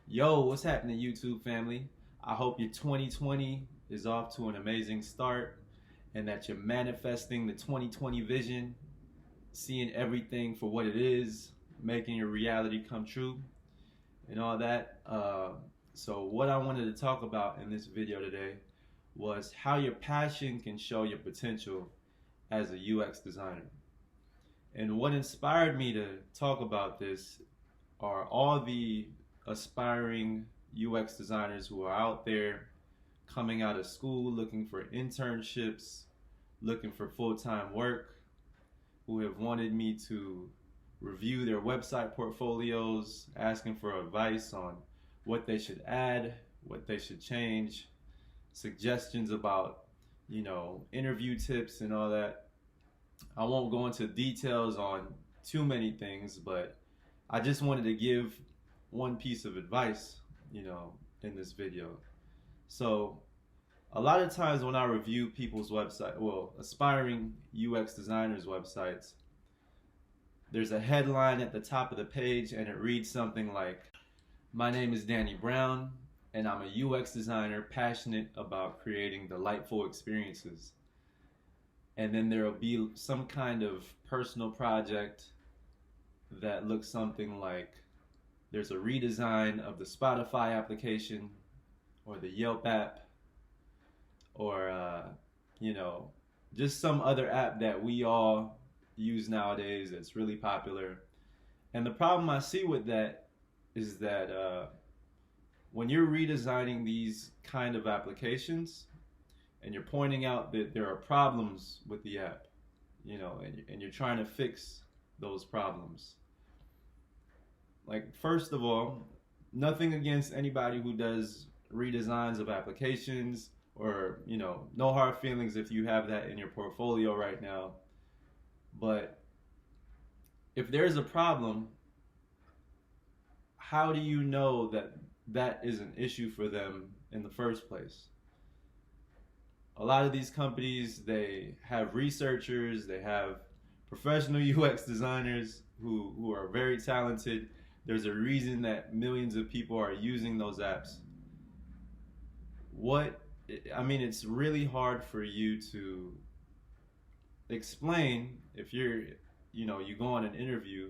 Yo, what's happening, YouTube family? I hope your 2020 is off to an amazing start and that you're manifesting the 2020 vision, seeing everything for what it is, making your reality come true, and all that. So, what I wanted to talk about in this video today was how your passion can show your potential as a UX designer. And what inspired me to talk about this are all the aspiring UX designers who are out there coming out of school looking for internships, looking for full time work, who have wanted me to review their website portfolios, asking for advice on what they should add, what they should change, suggestions about, interview tips and all that. I won't go into details on too many things, but I just wanted to give one piece of advice, in this video. So, a lot of times when I review people's website, well, aspiring UX designers' websites, there's a headline at the top of the page and it reads something like, "My name is Danny Brown and I'm a UX designer passionate about creating delightful experiences." And then there will be some kind of personal project that looks something like there's a redesign of the Spotify application or the Yelp app or, you know, just some other app that we all use nowadays that's really popular. And the problem I see with that is that when you're redesigning these kind of applications and you're pointing out that there are problems with the app, and you're trying to fix those problems. Like, first of all, nothing against anybody who does redesigns of applications or, no hard feelings if you have that in your portfolio right now. But if there's a problem, how do you know that that is an issue for them in the first place? A lot of these companies, they have researchers, they have professional UX designers who are very talented. There's a reason that millions of people are using those apps. It's really hard for you to explain if you go on an interview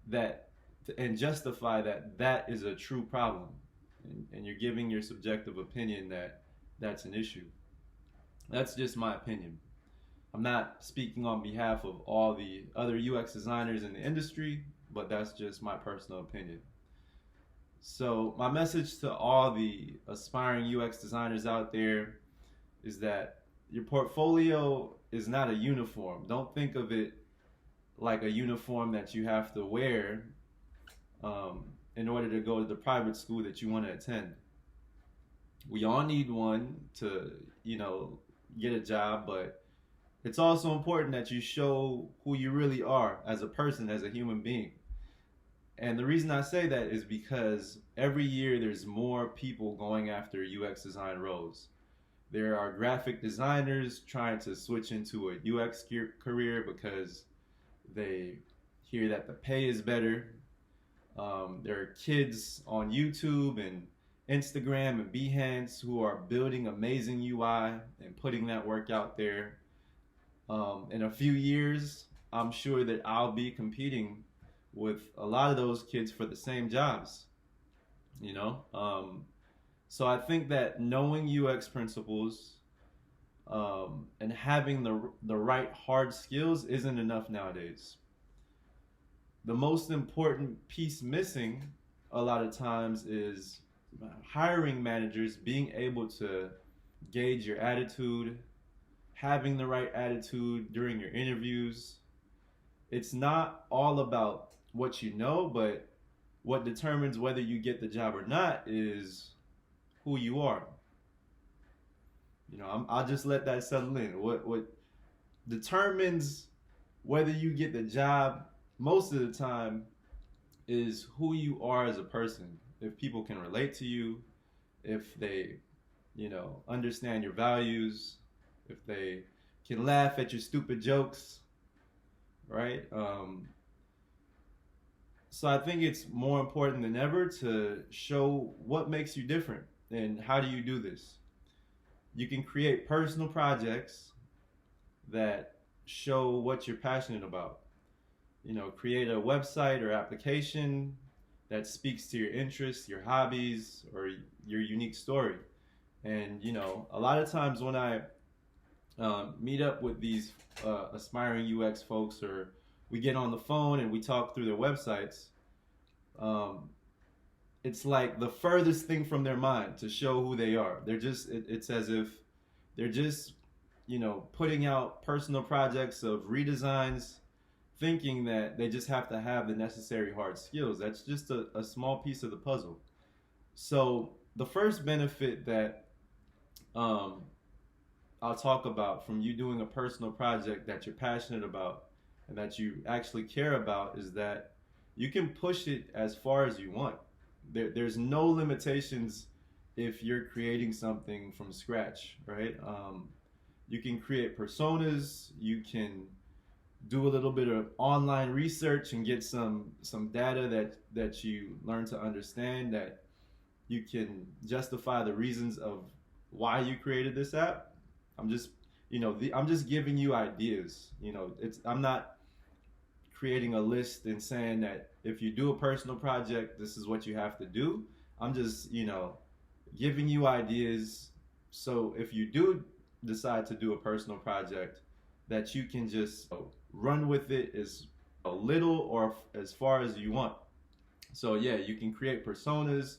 that and justify that that is a true problem, and you're giving your subjective opinion that that's an issue. That's just my opinion. I'm not speaking on behalf of all the other UX designers in the industry, but that's just my personal opinion. So, my message to all the aspiring UX designers out there is that your portfolio is not a uniform. Don't think of it like a uniform that you have to wear in order to go to the private school that you want to attend. We all need one to, get a job, but it's also important that you show who you really are as a person, as a human being. And the reason I say that is because every year there's more people going after UX design roles. There are graphic designers trying to switch into a UX career because they hear that the pay is better. There are kids on YouTube and Instagram and Behance who are building amazing UI and putting that work out there. In a few years, I'm sure that I'll be competing with a lot of those kids for the same jobs, you know? So I think that knowing UX principles and having the right hard skills isn't enough nowadays. The most important piece missing a lot of times is hiring managers being able to gauge your attitude, having the right attitude during your interviews. It's not all about what you know, but what determines whether you get the job or not is who you are. I'll just let that settle in. What determines whether you get the job most of the time is who you are as a person. If people can relate to you, if they, understand your values, if they can laugh at your stupid jokes, right? So I think it's more important than ever to show what makes you different and how do you do this. You can create personal projects that show what you're passionate about. You know, create a website or application that speaks to your interests, your hobbies, or your unique story. And you know, a lot of times when I meet up with these aspiring UX folks, or we get on the phone and we talk through their websites, um, it's like the furthest thing from their mind to show who they are. It's as if they're just, you know, putting out personal projects of redesigns, thinking that they just have to have the necessary hard skills. That's just a small piece of the puzzle. So the first benefit that um, I'll talk about from you doing a personal project that you're passionate about and that you actually care about is that you can push it as far as you want. There's no limitations if you're creating something from scratch, right? You can create personas. You can do a little bit of online research and get some data that you learn to understand, that you can justify the reasons of why you created this app. I'm just, I'm just giving you ideas. I'm not creating a list and saying that if you do a personal project, this is what you have to do. I'm just, giving you ideas. So if you do decide to do a personal project, that you can just run with it as a little or as far as you want. So yeah, you can create personas,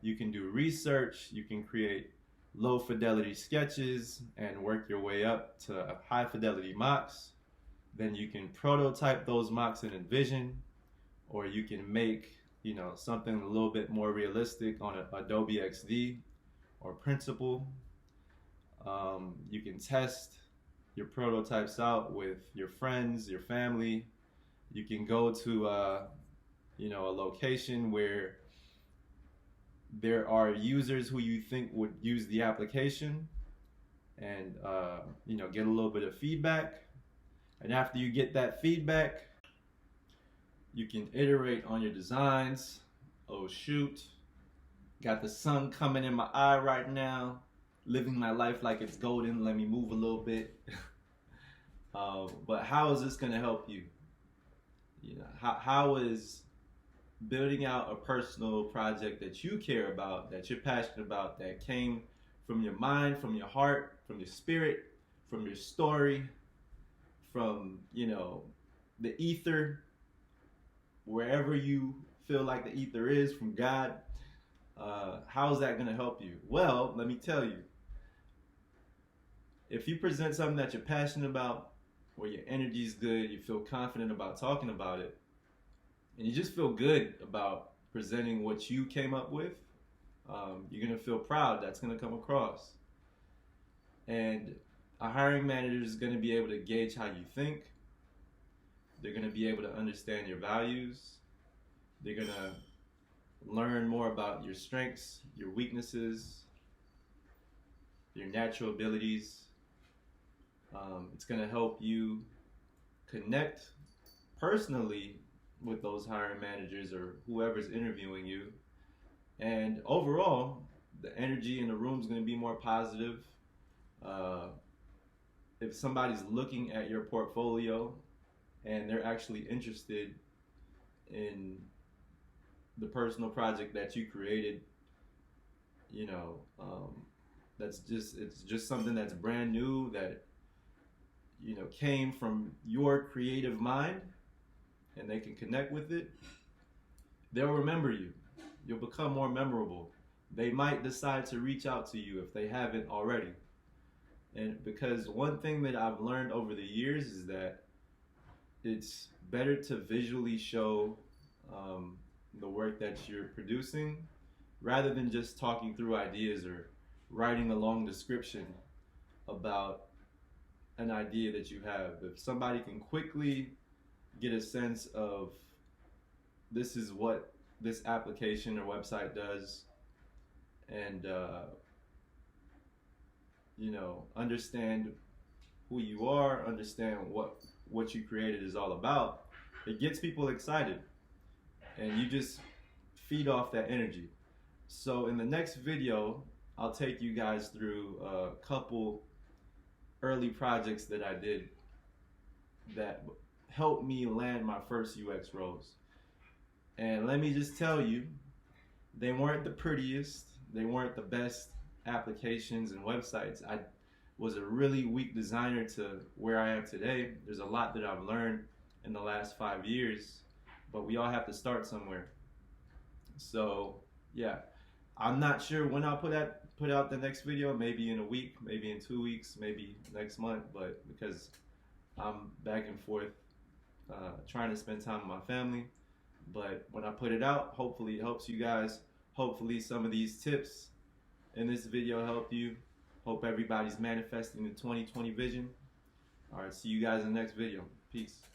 you can do research, you can create low fidelity sketches and work your way up to high fidelity mocks. Then you can prototype those mocks in InVision, or you can make, something a little bit more realistic on Adobe XD or Principle. You can test your prototypes out with your friends, your family. You can go to, a location where there are users who you think would use the application, and get a little bit of feedback. And after you get that feedback, you can iterate on your designs. Oh shoot, got the sun coming in my eye right now. Living my life like it's golden. Let me move a little bit. But how is this going to help you? How is building out a personal project that you care about, that you're passionate about, that came from your mind, from your heart, from your spirit, from your story, from, the ether, wherever you feel like the ether is, from God, how is that going to help you? Well, let me tell you. If you present something that you're passionate about, where your energy is good, you feel confident about talking about it, and you just feel good about presenting what you came up with, you're going to feel proud. That's going to come across. And a hiring manager is going to be able to gauge how you think. They're going to be able to understand your values. They're going to learn more about your strengths, your weaknesses, your natural abilities. It's going to help you connect personally with those hiring managers or whoever's interviewing you. And overall, the energy in the room is going to be more positive. If somebody's looking at your portfolio and they're actually interested in the personal project that you created, it's just something that's brand new, that came from your creative mind, and they can connect with it, they'll remember you. You'll become more memorable. They might decide to reach out to you if they haven't already. And because one thing that I've learned over the years is that it's better to visually show the work that you're producing, rather than just talking through ideas or writing a long description about an idea that you have. If somebody can quickly get a sense of this is what this application or website does, and understand who you are, understand what you created is all about, it gets people excited. and you just feed off that energy. So in the next video, I'll take you guys through a couple early projects that I did that helped me land my first UX roles. And let me just tell you, they weren't the prettiest, they weren't the best applications and websites. I was a really weak designer to where I am today. There's a lot that I've learned in the last 5 years, but we all have to start somewhere. So yeah, I'm not sure when I'll put out the next video, maybe in a week, maybe in 2 weeks, maybe next month, but because I'm back and forth trying to spend time with my family. But when I put it out, hopefully it helps you guys. Hopefully some of these tips in this video help you. Hope everybody's manifesting the 2020 vision. All right, see you guys in the next video. Peace.